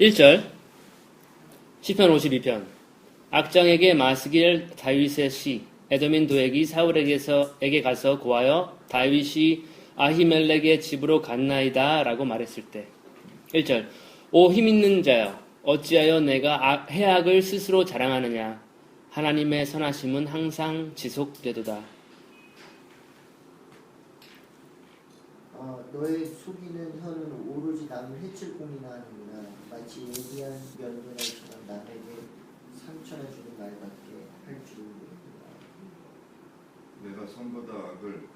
1절 시편 52편 악장에게 마스길 다윗의 시 에돔인 도액이 사울에게 가서 고하여 다윗이 아히멜렉의 집으로 갔나이다 라고 말했을 때 1절 오 힘있는 자여 어찌하여 내가 해악을 스스로 자랑하느냐 하나님의 선하심은 항상 지속되도다. 너의 속이는 혀는 오로지 남을 해칠 공이나 하는구나. 마치 예리한 연근할처럼 남에게 상처나 주는 말밖에 할 줄을 모르구나. 내가 선보다 악을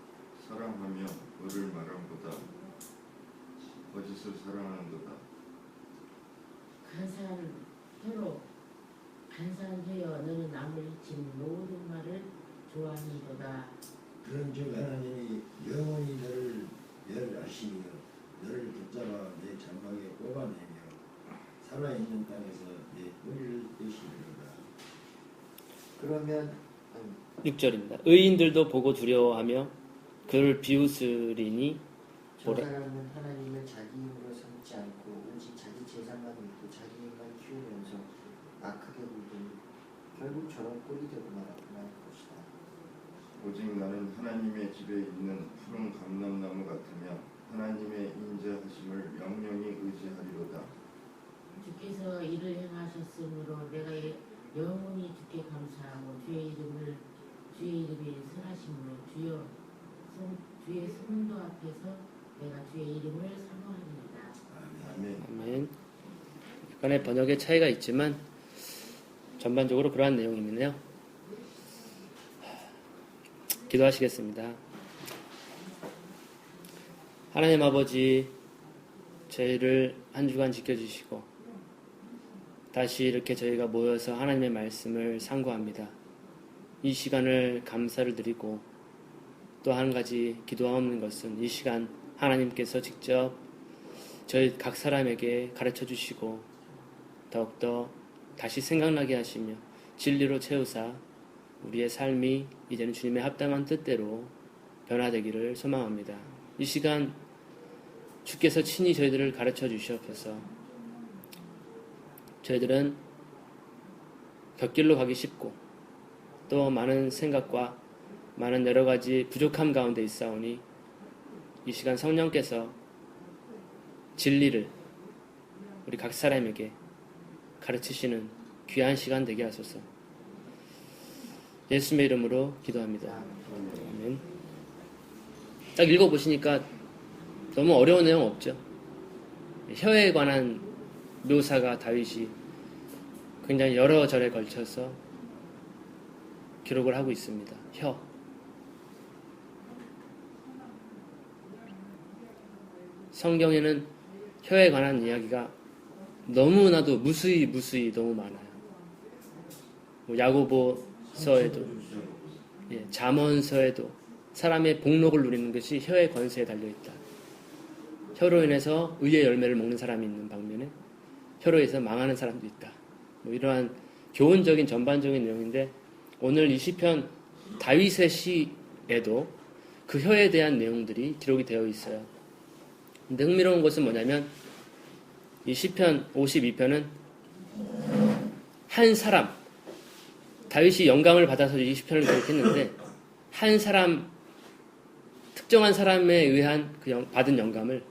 사랑하며 의를 말함보다 거짓을 사랑하는도다. 간사한 혀여 너는 남을 해치는 모든 말을 좋아하는도다. 그런즉 하나님이 영원히 너를 멸하시며 너를 붙잡아 내 장막에 뽑아내며 살아있는 땅에서 내 뿌리를 떼시리로다. 그러면 6절입니다. 의인들도 보고 두려워하며 그를 비웃으리니 저 사람은 하나님을 자기 힘으로 삼지 않고 오직 자기 재산만 믿고 자기 힘만 키우면서 악하게 굴더니 결국 저런 꼴이 되고 말았구나 할 것이다. 오직 나는 하나님의 집에 있는 푸른 감람나무 같으며 하나님의 인자하심을 영영히 의지하리로다. 주께서 이를 행하셨으므로 내가 영원히 주께 감사하고 주의 이름이 선하심으로 주의 성도 앞에서 내가 주의 이름을 사모합니다. 아멘. 아멘. 약간의 번역의 차이가 있지만 전반적으로 그러한 내용이네요. 기도하시겠습니다. 하나님 아버지, 저희를 한 주간 지켜주시고 다시 이렇게 저희가 모여서 하나님의 말씀을 상고합니다. 이 시간을 감사를 드리고 또 한 가지 기도하는 것은 이 시간 하나님께서 직접 저희 각 사람에게 가르쳐 주시고 더욱더 다시 생각나게 하시며 진리로 채우사 우리의 삶이 이제는 주님의 합당한 뜻대로 변화되기를 소망합니다. 이 시간 주께서 친히 저희들을 가르쳐 주시옵소서. 저희들은 곁길로 가기 쉽고 또 많은 생각과 많은 여러 가지 부족함 가운데 있사오니 이 시간 성령께서 진리를 우리 각 사람에게 가르치시는 귀한 시간 되게 하소서. 예수님의 이름으로 기도합니다. 아멘. 딱 읽어보시니까 너무 어려운 내용 없죠? 혀에 관한 묘사가 다윗이 굉장히 여러 절에 걸쳐서 기록을 하고 있습니다. 혀. 성경에는 혀에 관한 이야기가 너무나도 무수히 너무 많아요. 야고보서에도 잠언서에도 사람의 복록을 누리는 것이 혀의 권세에 달려있다. 혀로 인해서 의의 열매를 먹는 사람이 있는 반면에 혀로 인해서 망하는 사람도 있다. 이러한 교훈적인 전반적인 내용인데 오늘 이 시편 다윗의 시에도 그 혀에 대한 내용들이 기록이 되어 있어요. 근데 흥미로운 것은 뭐냐면 이 시편 52편은 한 사람, 다윗이 영감을 받아서 이 시편을 기록했는데 한 사람, 특정한 사람에 의한 받은 영감을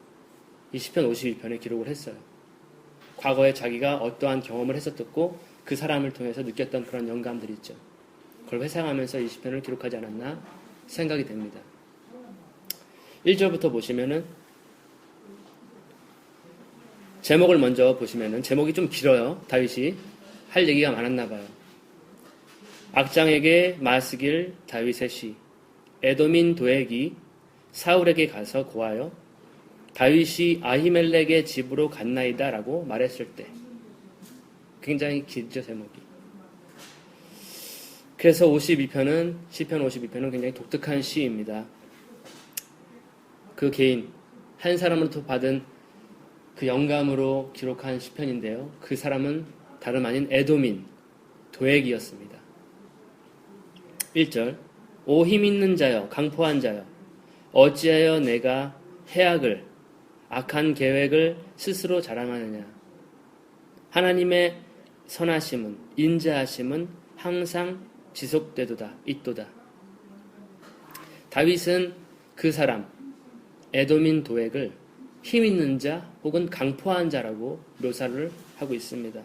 이 시편 52편에 기록을 했어요. 과거에 자기가 어떠한 경험을 했었고 그 사람을 통해서 느꼈던 그런 영감들이 있죠. 그걸 회상하면서 이 시편을 기록하지 않았나 생각이 됩니다. 1절부터 보시면은 제목을 먼저 보시면은 제목이 좀 길어요. 다윗이 할 얘기가 많았나 봐요. 악장에게 마스길 다윗의 시 에돔인 도액이 사울에게 가서 고하여 다윗이 아히멜렉의 집으로 갔나이다 라고 말했을 때 굉장히 길죠 제목이. 그래서 시편 52편은 굉장히 독특한 시입니다. 그 개인 한 사람으로부터 받은 그 영감으로 기록한 시편인데요. 그 사람은 다름 아닌 에돔인 도액이었습니다. 1절 오 힘있는 자여 강포한 자여 어찌하여 내가 해악을 악한 계획을 스스로 자랑하느냐. 하나님의 선하심은, 인자하심은 항상 지속되도다, 있도다. 다윗은 그 사람, 에돔인 도액을 힘 있는 자 혹은 강포한 자라고 묘사를 하고 있습니다.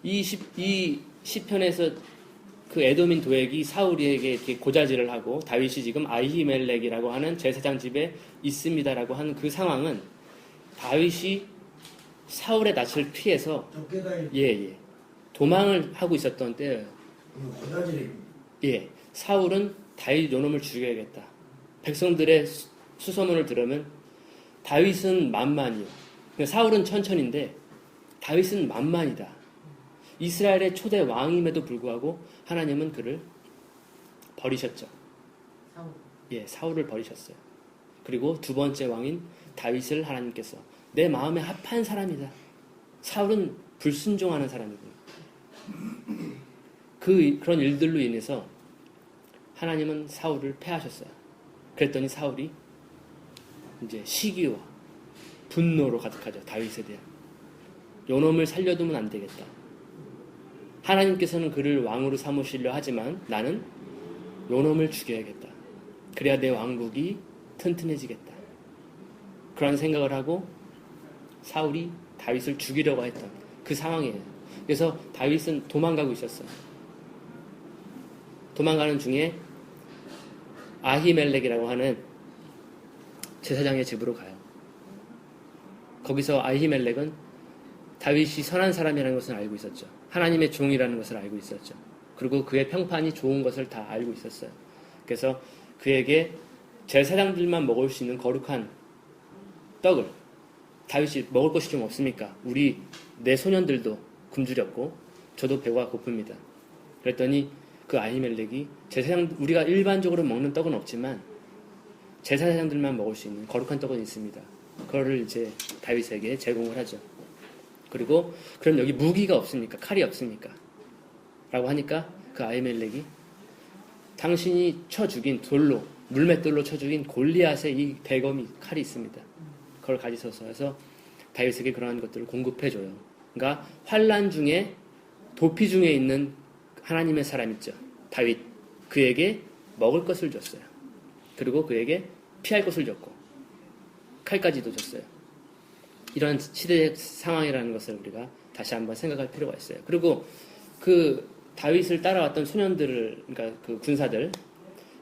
이 시편에서 그 에돔인 도액이 사울에게 이렇게 고자질을 하고 다윗이 지금 아히멜렉이라고 하는 제사장 집에 있습니다라고 하는 그 상황은 다윗이 사울의 낯을 피해서 예, 도망을 하고 있었던 때예요. 고다지를 예, 사울은 다윗 요놈을 죽여야겠다. 백성들의 수소문을 들으면 다윗은 만만이요. 사울은 천천인데 다윗은 만만이다. 이스라엘의 초대 왕임에도 불구하고 하나님은 그를 버리셨죠. 사울. 예, 사울을 버리셨어요. 그리고 두 번째 왕인 다윗을 하나님께서 내 마음에 합한 사람이다. 사울은 불순종하는 사람이군요. 그런 일들로 인해서 하나님은 사울을 패하셨어요. 그랬더니 사울이 이제 시기와 분노로 가득하죠. 다윗에 대한. 요놈을 살려두면 안 되겠다. 하나님께서는 그를 왕으로 삼으시려 하지만 나는 요놈을 죽여야겠다. 그래야 내 왕국이 튼튼해지겠다. 그런 생각을 하고 사울이 다윗을 죽이려고 했던 그 상황이에요. 그래서 다윗은 도망가고 있었어요. 도망가는 중에 아히멜렉이라고 하는 제사장의 집으로 가요. 거기서 아히멜렉은 다윗이 선한 사람이라는 것을 알고 있었죠. 하나님의 종이라는 것을 알고 있었죠. 그리고 그의 평판이 좋은 것을 다 알고 있었어요. 그래서 그에게 제사장들만 먹을 수 있는 거룩한 떡을 다윗이 먹을 것이 좀 없습니까? 내 소년들도 굶주렸고 저도 배가 고픕니다. 그랬더니 그 아히멜렉이 우리가 일반적으로 먹는 떡은 없지만 제사장들만 먹을 수 있는 거룩한 떡은 있습니다. 그거를 이제 다윗에게 제공을 하죠. 그리고 그럼 여기 무기가 없습니까? 칼이 없습니까? 라고 하니까 그 아히멜렉이 당신이 쳐 죽인 물맷돌로 쳐 죽인 골리앗의 이 대검이 칼이 있습니다. 그걸 가지셔서 해서 다윗에게 그러한 것들을 공급해줘요. 그러니까 환난 중에 도피 중에 있는 하나님의 사람 있죠. 다윗. 그에게 먹을 것을 줬어요. 그리고 그에게 피할 것을 줬고 칼까지도 줬어요. 이런 시대의 상황이라는 것을 우리가 다시 한번 생각할 필요가 있어요. 그리고 그 다윗을 따라왔던 소년들을, 그러니까 그 군사들,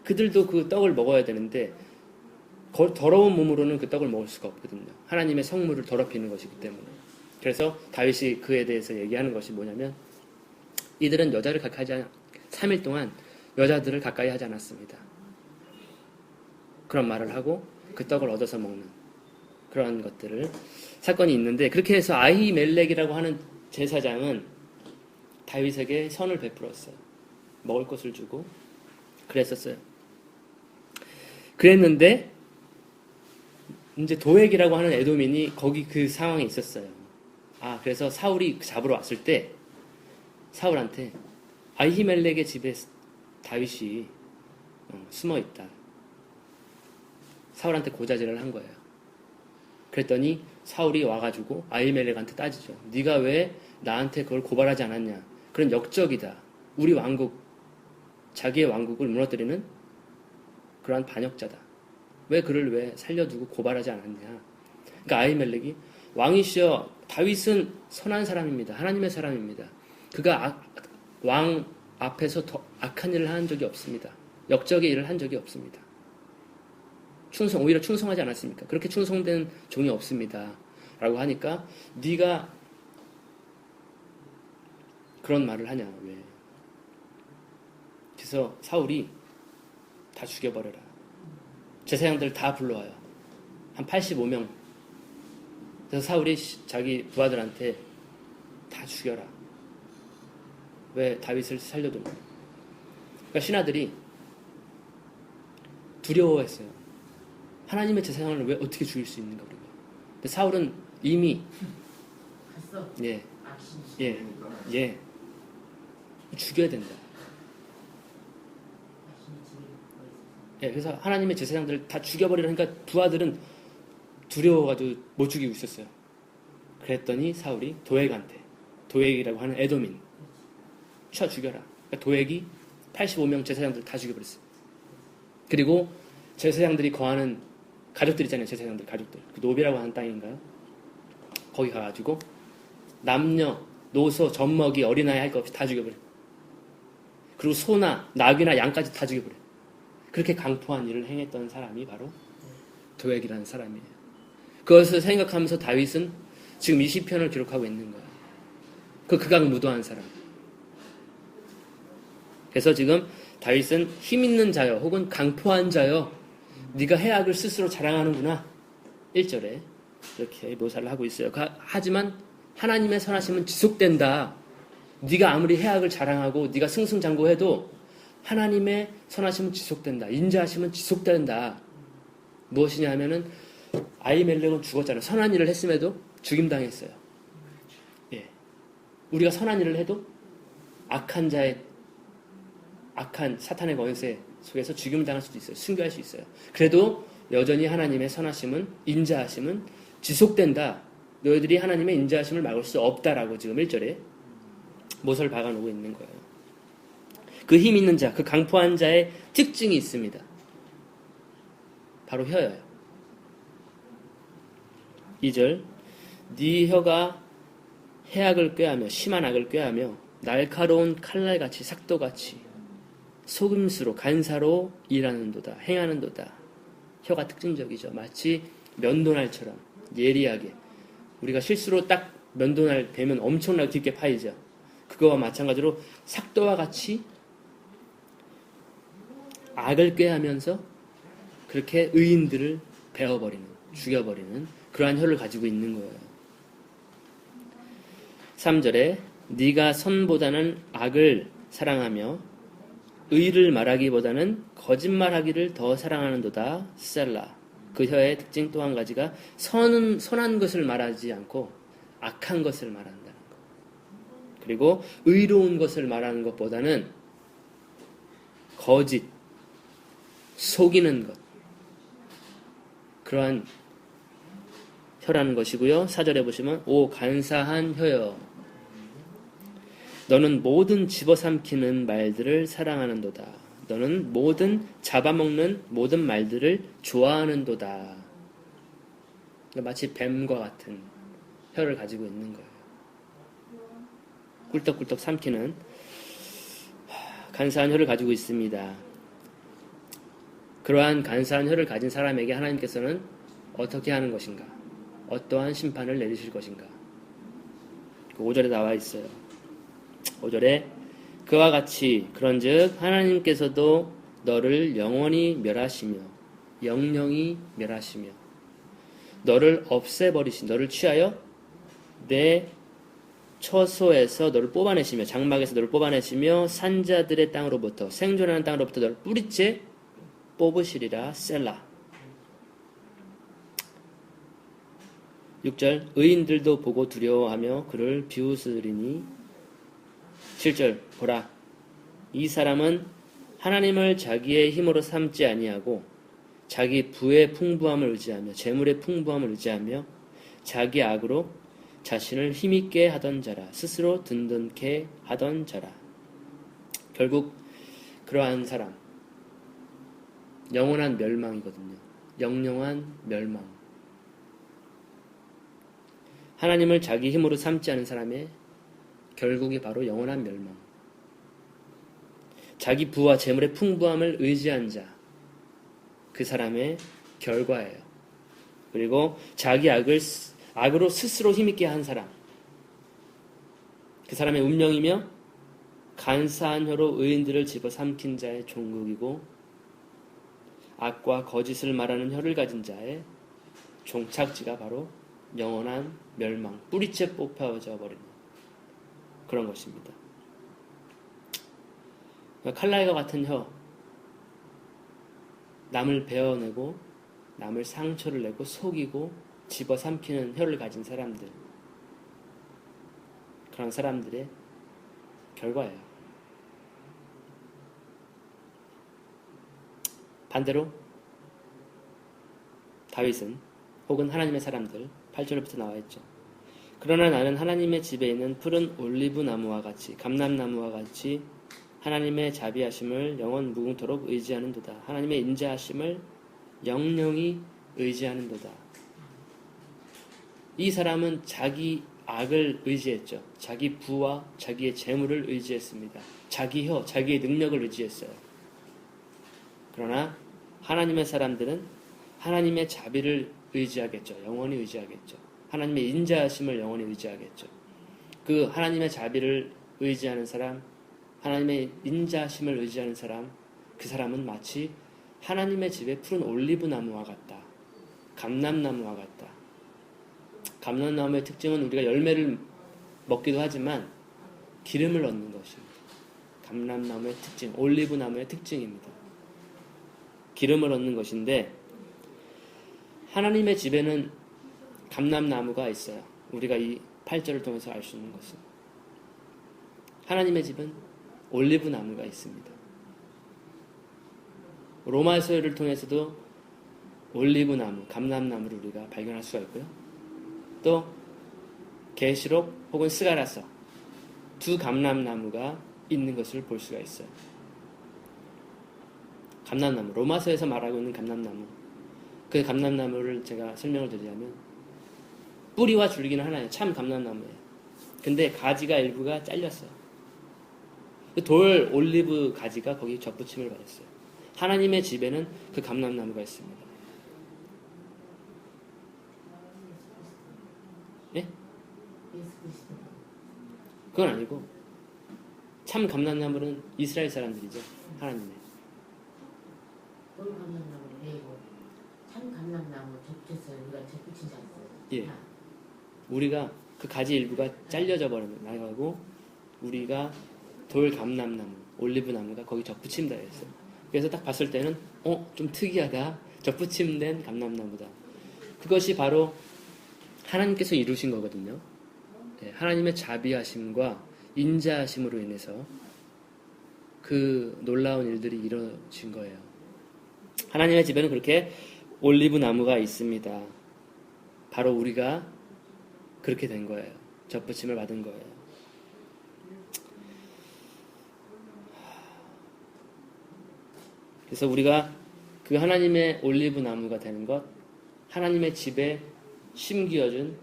그들도 그 떡을 먹어야 되는데 더러운 몸으로는 그 떡을 먹을 수가 없거든요. 하나님의 성물을 더럽히는 것이기 때문에. 그래서 다윗이 그에 대해서 얘기하는 것이 뭐냐면 이들은 여자를 가까이 3일 동안 여자들을 가까이 하지 않았습니다. 그런 말을 하고 그 떡을 얻어서 먹는 그런 것들을 사건이 있는데, 그렇게 해서 아히멜렉이라고 하는 제사장은 다윗에게 선을 베풀었어요. 먹을 것을 주고 그랬었어요. 그랬는데 이제 도액이라고 하는 에돔인이 거기 그 상황에 있었어요. 그래서 사울이 잡으러 왔을 때 사울한테 아히멜렉의 집에 다윗이 숨어 있다. 사울한테 고자질을 한 거예요. 그랬더니 사울이 와가지고 아히멜렉한테 따지죠. 네가 왜 나한테 그걸 고발하지 않았냐. 그런 역적이다. 우리 왕국, 자기의 왕국을 무너뜨리는 그러한 반역자다. 왜 살려두고 고발하지 않았냐. 그러니까 아히멜렉이 왕이시여, 다윗은 선한 사람입니다. 하나님의 사람입니다. 그가 왕 앞에서 더 악한 일을 한 적이 없습니다. 역적의 일을 한 적이 없습니다. 오히려 충성하지 않았습니까? 그렇게 충성된 종이 없습니다. 라고 하니까 네가 그런 말을 하냐. 왜? 그래서 사울이 다 죽여버려라. 제사장들 다 불러와요. 한 85명. 그래서 사울이 자기 부하들한테 다 죽여라. 왜? 다윗을 살려두면. 그러니까 신하들이 두려워했어요. 하나님의 제사장을 왜 어떻게 죽일 수 있는가 우리가. 근데 사울은 이미 갔어. 예, 악신. 예, 죽여야 된다. 악신이 죽이고 있어서. 예, 그래서 하나님의 제사장들을 다 죽여버리라니까 부하들은 두려워가지고 못 죽이고 있었어요. 그랬더니 사울이 도액이라고 하는 에돔인 쳐 죽여라. 그러니까 도액이 85명 제사장들 다 죽여버렸어요. 그리고 제사장들이 거하는 가족들 있잖아요. 제사장들 가족들. 그 노비라고 하는 땅인가요? 거기 가가지고 남녀, 노소, 젖먹이, 어린아이 할 것 없이 다 죽여버려요. 그리고 소나 낙이나 양까지 다 죽여버려요. 그렇게 강포한 일을 행했던 사람이 바로 도액이라는 사람이에요. 그것을 생각하면서 다윗은 지금 이 시편을 기록하고 있는 거예요. 그 극악무도한 사람. 그래서 지금 다윗은 힘 있는 자여 혹은 강포한 자여 네가 해악을 스스로 자랑하는구나. 1절에 이렇게 묘사를 하고 있어요. 하지만 하나님의 선하심은 지속된다. 네가 아무리 해악을 자랑하고 네가 승승장구해도 하나님의 선하심은 지속된다. 인자하심은 지속된다. 무엇이냐 하면은 아히멜렉은 죽었잖아요. 선한 일을 했음에도 죽임당했어요. 예. 우리가 선한 일을 해도 악한 사탄의 권세 속에서 죽임당할 수도 있어요. 순교할 수 있어요. 그래도 여전히 하나님의 선하심은 인자하심은 지속된다. 너희들이 하나님의 인자하심을 막을 수 없다라고 지금 1절에 못을 박아놓고 있는 거예요. 그 힘 있는 자, 그 강포한 자의 특징이 있습니다. 바로 혀예요. 2절 네 혀가 해악을 꾀하며 심한 악을 꾀하며 날카로운 칼날같이 삭도같이 속임수로 간사로 일하는도다. 행하는도다. 혀가 특징적이죠. 마치 면도날처럼 예리하게 우리가 실수로 딱 면도날 대면 엄청나게 깊게 파이죠. 그거와 마찬가지로 삭도와 같이 악을 꾀하면서 그렇게 의인들을 베어버리는, 죽여버리는 그러한 혀를 가지고 있는 거예요. 3절에 네가 선보다는 악을 사랑하며 의를 말하기보다는 거짓말하기를 더 사랑하는도다. 셀라. 그 혀의 특징 또 한 가지가 선한 것을 말하지 않고 악한 것을 말한다는 것. 그리고 의로운 것을 말하는 것보다는 거짓, 속이는 것. 그러한 혀라는 것이고요. 4절에 보시면 오 간사한 혀여 너는 모든 집어삼키는 말들을 사랑하는도다. 너는 모든 잡아먹는 모든 말들을 좋아하는도다. 마치 뱀과 같은 혀를 가지고 있는 거예요. 꿀떡꿀떡 삼키는 간사한 혀를 가지고 있습니다. 그러한 간사한 혀를 가진 사람에게 하나님께서는 어떻게 하는 것인가? 어떠한 심판을 내리실 것인가? 5절에 나와 있어요. 5절에 그와 같이 그런즉 하나님께서도 너를 영원히 멸하시며 영영히 멸하시며 너를 없애버리시 너를 취하여 내 처소에서 너를 뽑아내시며 장막에서 너를 뽑아내시며 산자들의 땅으로부터 생존하는 땅으로부터 너를 뿌리째 뽑으시리라. 셀라. 6절 의인들도 보고 두려워하며 그를 비웃으리니 7절 보라 이 사람은 하나님을 자기의 힘으로 삼지 아니하고 자기 부의 풍부함을 의지하며 재물의 풍부함을 의지하며 자기 악으로 자신을 힘있게 하던 자라 스스로 든든케 하던 자라. 결국 그러한 사람 영원한 멸망이거든요. 영영한 멸망. 하나님을 자기 힘으로 삼지 않은 사람의 결국이 바로 영원한 멸망. 자기 부와 재물의 풍부함을 의지한 자, 그 사람의 결과예요. 그리고 자기 악으로 스스로 힘있게 한 사람, 그 사람의 운명이며 간사한 혀로 의인들을 집어삼킨 자의 종국이고 악과 거짓을 말하는 혀를 가진 자의 종착지가 바로 영원한 멸망, 뿌리째 뽑혀져 버리는 그런 것입니다. 칼날과 같은 혀, 남을 베어내고 남을 상처를 내고 속이고 집어삼키는 혀를 가진 사람들, 그런 사람들의 결과예요. 반대로 다윗은 혹은 하나님의 사람들 8절부터 나와 있죠. 그러나 나는 하나님의 집에 있는 푸른 올리브 나무와 같이 감람나무와 같이 하나님의 자비하심을 영원 무궁토록 의지하는도다. 하나님의 인자하심을 영영히 의지하는도다. 이 사람은 자기 악을 의지했죠. 자기 부와 자기의 재물을 의지했습니다. 자기 혀, 자기의 능력을 의지했어요. 그러나 하나님의 사람들은 하나님의 자비를 의지하겠죠. 영원히 의지하겠죠. 하나님의 인자하심을 영원히 의지하겠죠. 그 하나님의 자비를 의지하는 사람, 하나님의 인자하심을 의지하는 사람, 그 사람은 마치 하나님의 집에 푸른 올리브 나무와 같다. 감람나무와 같다. 감람나무의 특징은 우리가 열매를 먹기도 하지만 기름을 얻는 것입니다. 감람나무의 특징, 올리브 나무의 특징입니다. 기름을 얻는 것인데 하나님의 집에는 감람나무가 있어요. 우리가 이 8절을 통해서 알 수 있는 것은 하나님의 집은 올리브 나무가 있습니다. 로마서를 통해서도 올리브 나무, 감람나무를 우리가 발견할 수가 있고요. 또 계시록 혹은 스가랴서 두 감람나무가 있는 것을 볼 수가 있어요. 감람나무, 로마서에서 말하고 있는 감람나무. 그 감람나무를 제가 설명을 드리자면 뿌리와 줄기는 하나예요. 참 감람나무예요. 근데 가지가 일부가 잘렸어요. 돌 올리브 가지가 거기 접붙임을 받았어요. 하나님의 집에는 그 감람나무가 있습니다. 네? 그건 아니고 참 감람나무는 이스라엘 사람들이죠. 하나님의. 돌 감람나무를 베고 참 감람나무 접촉해서 우리가 접붙이지 않았어요. 예. 우리가 그 가지 일부가 잘려져 나가고 우리가 돌 감람나무, 올리브 나무가 거기 접붙임다 했어요. 그래서 딱 봤을 때는 좀 특이하다. 접붙임된 감람나무다. 그것이 바로 하나님께서 이루신 거거든요. 네, 하나님의 자비하심과 인자하심으로 인해서 그 놀라운 일들이 이루어진 거예요. 하나님의 집에는 그렇게 올리브 나무가 있습니다. 바로 우리가 그렇게 된 거예요. 접붙임을 받은 거예요. 그래서 우리가 그 하나님의 올리브 나무가 되는 것, 하나님의 집에 심기어준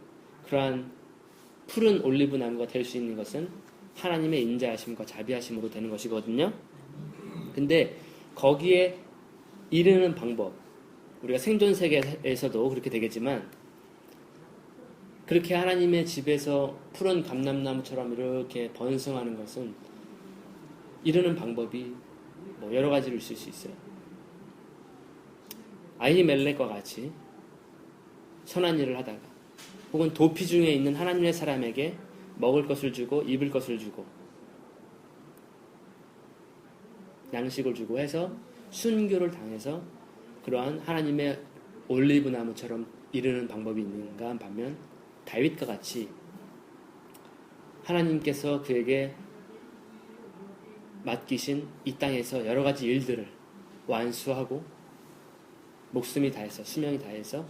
그러한 푸른 올리브 나무가 될 수 있는 것은 하나님의 인자하심과 자비하심으로 되는 것이거든요. 근데 거기에 이르는 방법, 우리가 생존 세계에서도 그렇게 되겠지만 그렇게 하나님의 집에서 푸른 감람나무처럼 이렇게 번성하는 것은 이르는 방법이 여러 가지로 있을 수 있어요. 아히멜렉과 같이 선한 일을 하다가 혹은 도피 중에 있는 하나님의 사람에게 먹을 것을 주고 입을 것을 주고 양식을 주고 해서 순교를 당해서 그러한 하나님의 올리브 나무처럼 이르는 방법이 있는가 반면 다윗과 같이 하나님께서 그에게 맡기신 이 땅에서 여러 가지 일들을 완수하고 목숨이 다해서 수명이 다해서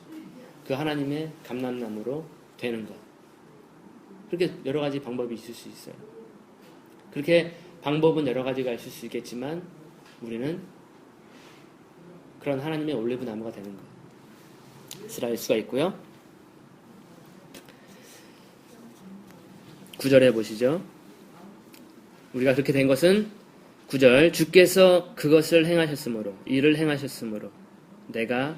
그 하나님의 감람나무로 되는 것. 그렇게 여러 가지 방법이 있을 수 있어요. 그렇게 방법은 여러 가지가 있을 수 있겠지만 우리는 그런 하나님의 올리브 나무가 되는 것을 알 수가 있고요. 9절에 보시죠. 우리가 그렇게 된 것은 9절 주께서 그것을 행하셨으므로 이를 행하셨으므로 내가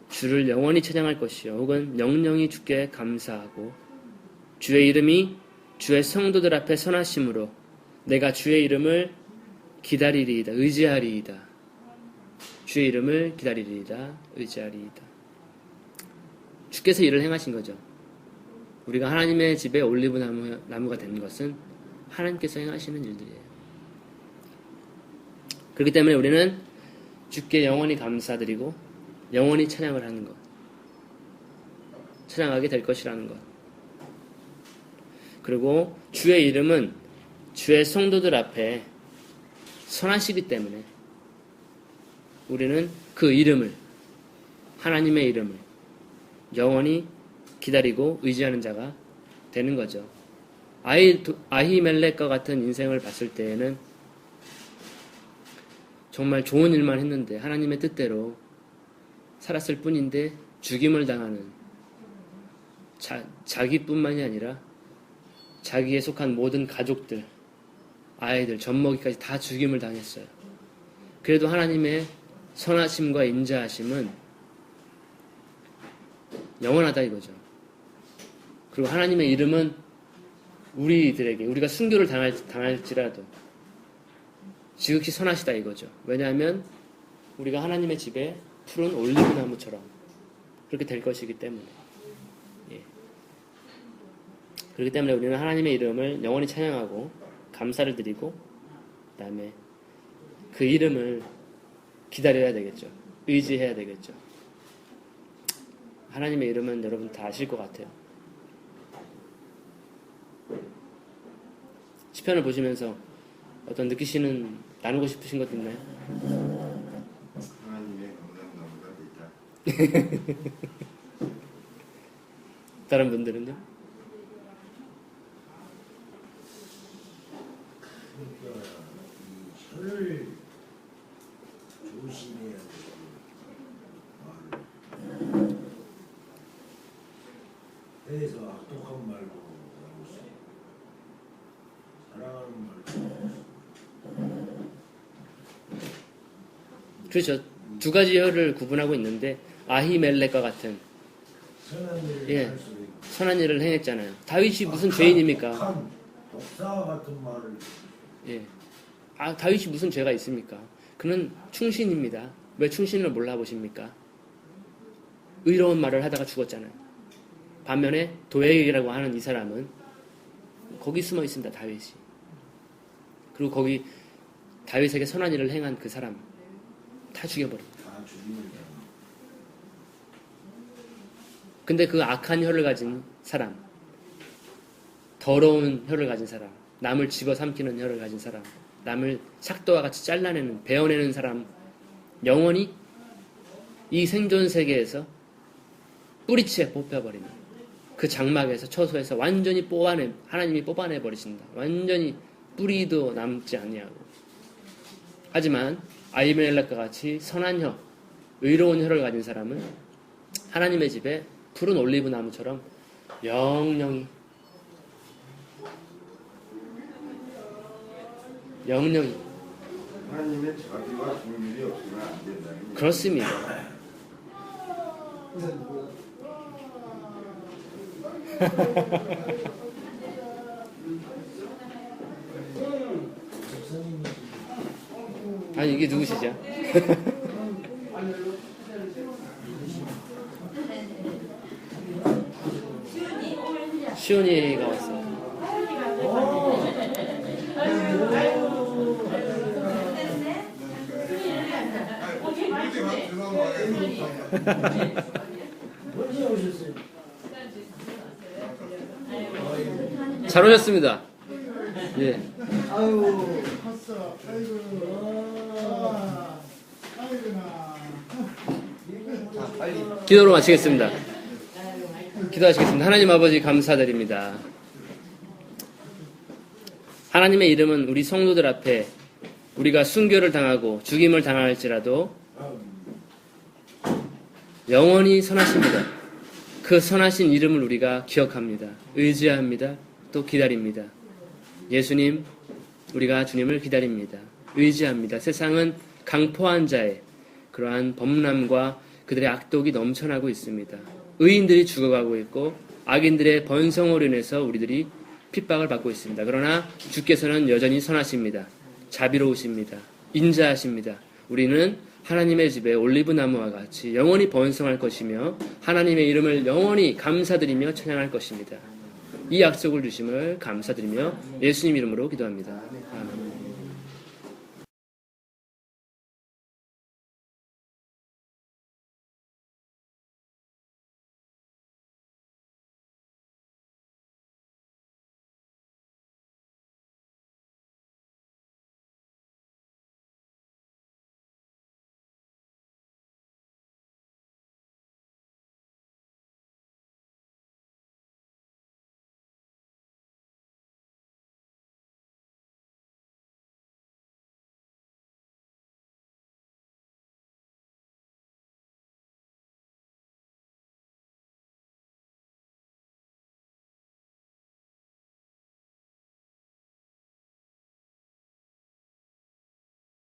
주를 영원히 찬양할 것이요 혹은 영영히 주께 감사하고 주의 이름이 주의 성도들 앞에 선하심으로 내가 주의 이름을 기다리리이다 의지하리이다. 주의 이름을 기다리리이다 의지하리이다. 주께서 일을 행하신 거죠. 우리가 하나님의 집에 올리브 나무가 된 것은 하나님께서 행하시는 일들이에요. 그렇기 때문에 우리는 주께 영원히 감사드리고 영원히 찬양을 하는 것, 찬양하게 될 것이라는 것. 그리고 주의 이름은 주의 성도들 앞에 선하시기 때문에 우리는 그 이름을, 하나님의 이름을 영원히 기다리고 의지하는 자가 되는 거죠. 아히멜렉과 같은 인생을 봤을 때에는 정말 좋은 일만 했는데 하나님의 뜻대로 살았을 뿐인데 죽임을 당하는, 자기뿐만이 아니라 자기에 속한 모든 가족들, 아이들, 젖먹이까지 다 죽임을 당했어요. 그래도 하나님의 선하심과 인자하심은 영원하다 이거죠. 그리고 하나님의 이름은 우리들에게, 우리가 순교를 당할지라도 지극히 선하시다 이거죠. 왜냐하면 우리가 하나님의 집에 푸른 올리브나무처럼 그렇게 될 것이기 때문에. 예. 그렇기 때문에 우리는 하나님의 이름을 영원히 찬양하고 감사를 드리고, 그 다음에 그 이름을 기다려야 되겠죠. 의지해야 되겠죠. 하나님의 이름은 여러분 다 아실 것 같아요. 시편을 보시면서 어떤 나누고 싶으신 것도 있나요? 하나님의 감람나무가 되자. 다른 분들은요? 그러니까 이 혀를 조심해야 되고 말을 해서 악독한 말도 나올 수 있고 사랑하는 말도 그렇죠. 두 가지 혀를 구분하고 있는데 아히멜렉과 같은 선한 일을 예. 할 수도 있고 선한 일을 행했잖아요. 다윗이 무슨 죄인입니까? 악한 독사와 같은 말을 예. 다윗이 무슨 죄가 있습니까? 그는 충신입니다. 왜 충신을 몰라보십니까? 의로운 말을 하다가 죽었잖아요. 반면에 도액이라고 하는 이 사람은 거기 숨어 있습니다. 다윗이. 그리고 거기 다윗에게 선한 일을 행한 그 사람 다 죽여버립니다. 다 죽임을 당하고 근데 그 악한 혀를 가진 사람, 더러운 혀를 가진 사람, 남을 집어삼키는 혀를 가진 사람, 남을 삭도와 같이 잘라내는, 베어내는 사람, 영원히 이 생존 세계에서 뿌리치에 뽑혀버리는 그 장막에서, 처소에서 완전히 하나님이 뽑아내버리신다. 완전히 뿌리도 남지 아니하고. 하지만 아히멜렉과 같이 선한 혀, 의로운 혀를 가진 사람은 하나님의 집에 푸른 올리브 나무처럼 영영히 하나님의 자비와 긍휼이 없으면 안 된다는 얘기죠. 그렇습니다. 목사님이 아니 이게 누구시죠? 시온이가 왔어요. 언제 오셨어요? 잘 오셨습니다. 예. 아유, 봤어. 아이고. 아이고나. 자, 빨리. 기도로 마치겠습니다. 기도하시겠습니다. 하나님 아버지 감사드립니다. 하나님의 이름은 우리 성도들 앞에 우리가 순교를 당하고 죽임을 당할지라도 영원히 선하십니다. 그 선하신 이름을 우리가 기억합니다. 의지합니다. 또 기다립니다. 예수님, 우리가 주님을 기다립니다. 의지합니다. 세상은 강포한 자의 그러한 범람과 그들의 악독이 넘쳐나고 있습니다. 의인들이 죽어가고 있고 악인들의 번성으로 인해서 우리들이 핍박을 받고 있습니다. 그러나 주께서는 여전히 선하십니다. 자비로우십니다. 인자하십니다. 우리는 하나님의 집에 올리브나무와 같이 영원히 번성할 것이며 하나님의 이름을 영원히 감사드리며 찬양할 것입니다. 이 약속을 주심을 감사드리며 예수님 이름으로 기도합니다.